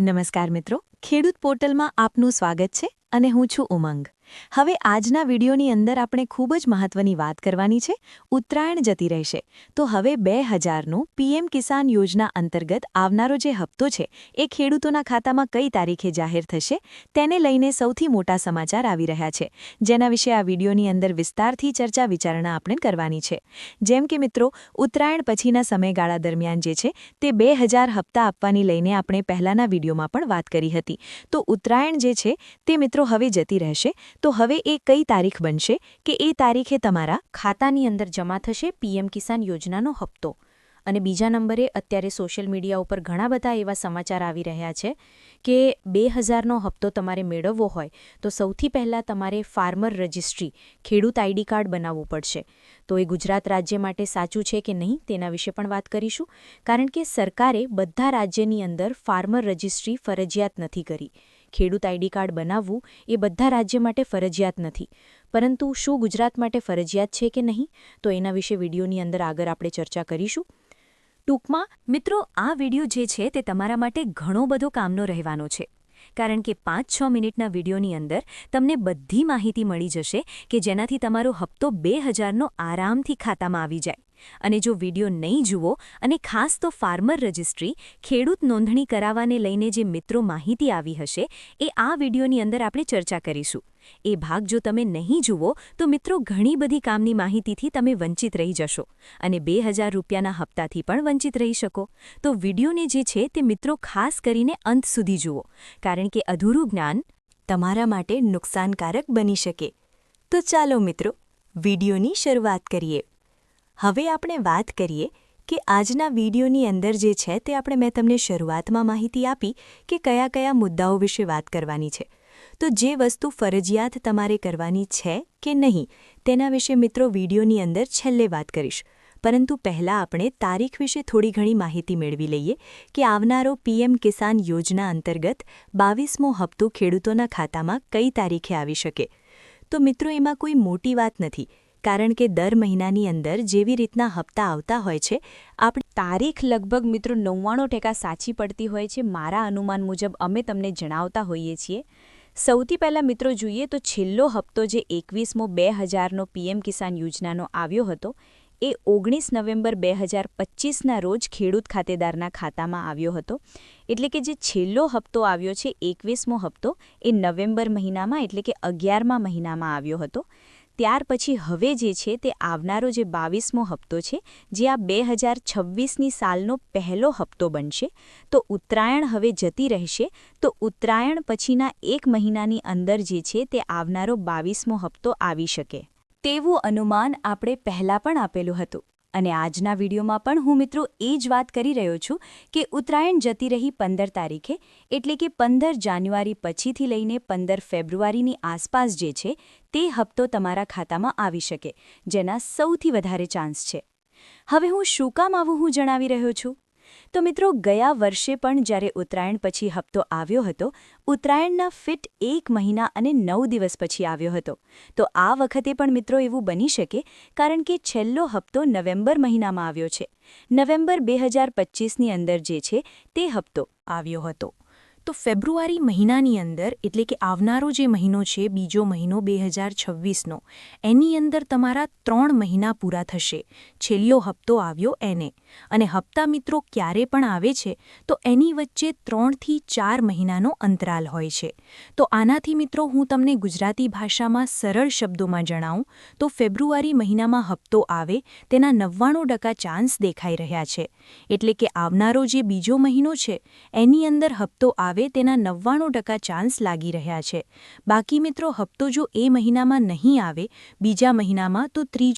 નમસ્કાર મિત્રો, ખેડૂત પોર્ટલમાં આપનું સ્વાગત છે અને હું છું ઉમંગ. હવે આજના વિડીયોની અંદર આપણે ખૂબ જ મહત્વની વાત કરવાની છે. ઉત્તરાયણ જતી રહેશે તો હવે 2000નું પીએમ કિસાન યોજના અંતર્ગત આવનારો જે હપ્તો છે એ ખેડૂતોના ખાતામાં કઈ તારીખે જાહેર થશે તેને લઈને સૌથી મોટા સમાચાર આવી રહ્યા છે, જેના વિશે આ વિડીયોની અંદર વિસ્તારથી ચર્ચા વિચારણા આપણે કરવાની છે. જેમ કે મિત્રો, ઉત્તરાયણ પછીના સમયગાળા દરમિયાન જે છે તે 2000 હપ્તા આપવાની લઈને આપણે પહેલાના વિડીયોમાં પણ વાત કરી હતી. તો ઉત્તરાયણ જે છે તે મિત્રો હવે જતી રહેશે. તો હવે એ કઈ તારીખ બનશે કે એ તારીખે તમારા ખાતાની અંદર જમા થશે પીએમ કિસાન યોજનાનો હપ્તો. અને બીજા નંબરે અત્યારે સોશિયલ મીડિયા ઉપર ઘણા બધા એવા સમાચાર આવી રહ્યા છે કે 2000નો હપ્તો તમારે મેળવવો હોય તો સૌથી પહેલાં તમારે ફાર્મર રજિસ્ટ્રી ખેડૂત આઈડી કાર્ડ બનાવવું પડશે. તો એ ગુજરાત રાજ્ય માટે સાચું છે કે નહીં તેના વિશે પણ વાત કરીશું, કારણ કે સરકારે બધા રાજ્યની અંદર ફાર્મર રજિસ્ટ્રી ફરજિયાત નથી કરી. ખેડૂત આઈડી કાર્ડ બનાવવું એ બધા રાજ્ય માટે ફરજિયાત નથી, પરંતુ શું ગુજરાત માટે ફરજિયાત છે કે નહીં તો એના વિશે વિડીયોની અંદર આગળ આપણે ચર્ચા કરીશું. ટૂંકમાં મિત્રો, આ વિડીયો જે છે તે તમારા માટે ઘણો બધો કામનો રહેવાનો છે, કારણ કે 5-6 મિનિટના વિડીયોની અંદર તમને બધી માહિતી મળી જશે કે જેનાથી તમારો હપ્તો 2000નો આરામથી ખાતામાં આવી જાય. અને જો વિડીયો નહીં જુઓ અને ખાસ તો ફાર્મર રજિસ્ટ્રી ખેડૂત નોંધણી કરાવવાને લઈને જે મિત્રો માહિતી આવી હશે એ આ વિડીયોની અંદર આપણે ચર્ચા કરીશું. એ ભાગ જો તમે નહીં જુઓ તો મિત્રો ઘણી બધી કામની માહિતીથી તમે વંચિત રહી જશો અને 2000 રૂપિયાના હપ્તાથી પણ વંચિત રહી શકો. તો વિડીયોને જે છે તે મિત્રો ખાસ કરીને અંત સુધી જુઓ, કારણ કે અધૂરું જ્ઞાન તમારા માટે નુકસાનકારક બની શકે. તો ચાલો મિત્રો, વિડીયોની શરૂઆત કરીએ. હવે આપણે વાત કરીએ કે આજના વિડીયોની અંદર જે છે તે મેં તમને શરૂઆતમાં માહિતી આપી કે કયા કયા મુદ્દાઓ વિશે વાત કરવાની છે. તો જે વસ્તુ ફરજિયાત તમારે કરવાની છે કે નહીં તેના વિશે મિત્રો વિડીયોની અંદર છેલ્લે વાત કરીશ. પરંતુ પહેલાં આપણે તારીખ વિશે થોડી ઘણી માહિતી મેળવી લઈએ કે આવનારો પીએમ કિસાન યોજના અંતર્ગત 22મો હપ્તો ખેડૂતોના ખાતામાં કઈ તારીખે આવી શકે. તો મિત્રો, એમાં કોઈ મોટી વાત નથી, કારણ કે દર મહિનાની અંદર જેવી રીતના હપ્તા આવતા હોય છે આપણી તારીખ લગભગ મિત્રો 99% સાચી પડતી હોય છે. મારા અનુમાન મુજબ અમે તમને જણાવતા હોઈએ છીએ. સૌથી પહેલાં મિત્રો જોઈએ તો છેલ્લો હપ્તો જે 21મો 2000નો પીએમ કિસાન યોજનાનો આવ્યો હતો એ 19 નવેમ્બર 2025ના રોજ ખેડૂત ખાતેદારના ખાતામાં આવ્યો હતો. એટલે કે જે છેલ્લો હપ્તો આવ્યો છે 21મો હપ્તો એ નવેમ્બર મહિનામાં એટલે કે 11મા મહિનામાં આવ્યો હતો. ત્યાર પછી હવે જે છે તે આવનારો જે 22મો હપ્તો છે જે આ 2026ની સાલનો પહેલો હપ્તો બનશે. તો ઉત્તરાયણ હવે જતી રહેશે તો ઉત્તરાયણ પછીના 1 મહિનાની અંદર જે છે તે આવનારો 22મો હપ્તો આવી શકે તેવું અનુમાન આપણે પહેલાં પણ આપેલું હતું. અને આજના વિડીયોમાં પણ હું મિત્રો એ જ વાત કરી રહ્યો છું કે ઉત્તરાયણ જતી રહી 15 તારીખે, એટલે કે 15 જાન્યુઆરી પછીથી લઈને 15 ફેબ્રુઆરીની આસપાસ જે છે તે હપ્તો તમારા ખાતામાં આવી શકે, જેના સૌથી વધારે ચાન્સ છે. હવે હું શું કામ આવું હું જણાવી રહ્યો છું? તો મિત્રો, ગયા વર્ષે પણ જ્યારે ઉત્તરાયણ પછી હપ્તો આવ્યો હતો, ઉત્તરાયણના ફિટ 1 મહિના અને 9 દિવસ પછી આવ્યો હતો. તો આ વખતે પણ મિત્રો એવું બની શકે, કારણ કે છેલ્લો હપ્તો નવેમ્બર મહિનામાં આવ્યો છે. નવેમ્બર 2025ની અંદર જે છે તે હપ્તો આવ્યો હતો. તો ફેબ્રુઆરી મહિનાની અંદર એટલે કે આવનારો જે મહિનો છે બીજો મહિનો 2026નો, એની અંદર તમારા 3 મહિના પૂરા થશે છેલ્લો હપ્તો આવ્યો એને. અને હપ્તા મિત્રો ક્યારે પણ આવે છે તો એની વચ્ચે 3થી 4 મહિનાનો અંતરાલ હોય છે. તો આનાથી મિત્રો હું તમને ગુજરાતી ભાષામાં સરળ શબ્દોમાં જણાવું તો ફેબ્રુઆરી મહિનામાં હપ્તો આવે તેના 99% ચાન્સ દેખાઈ રહ્યા છે. એટલે કે આવનારો જે બીજો મહિનો છે એની અંદર હપ્તો આવે તેના 99% ચાન્સ લાગી રહ્યા છે. બાકી મિત્રો, હપ્તો જો એ મહિનામાં નહીં આવે બીજા મહિનામાં તો ત્રીજો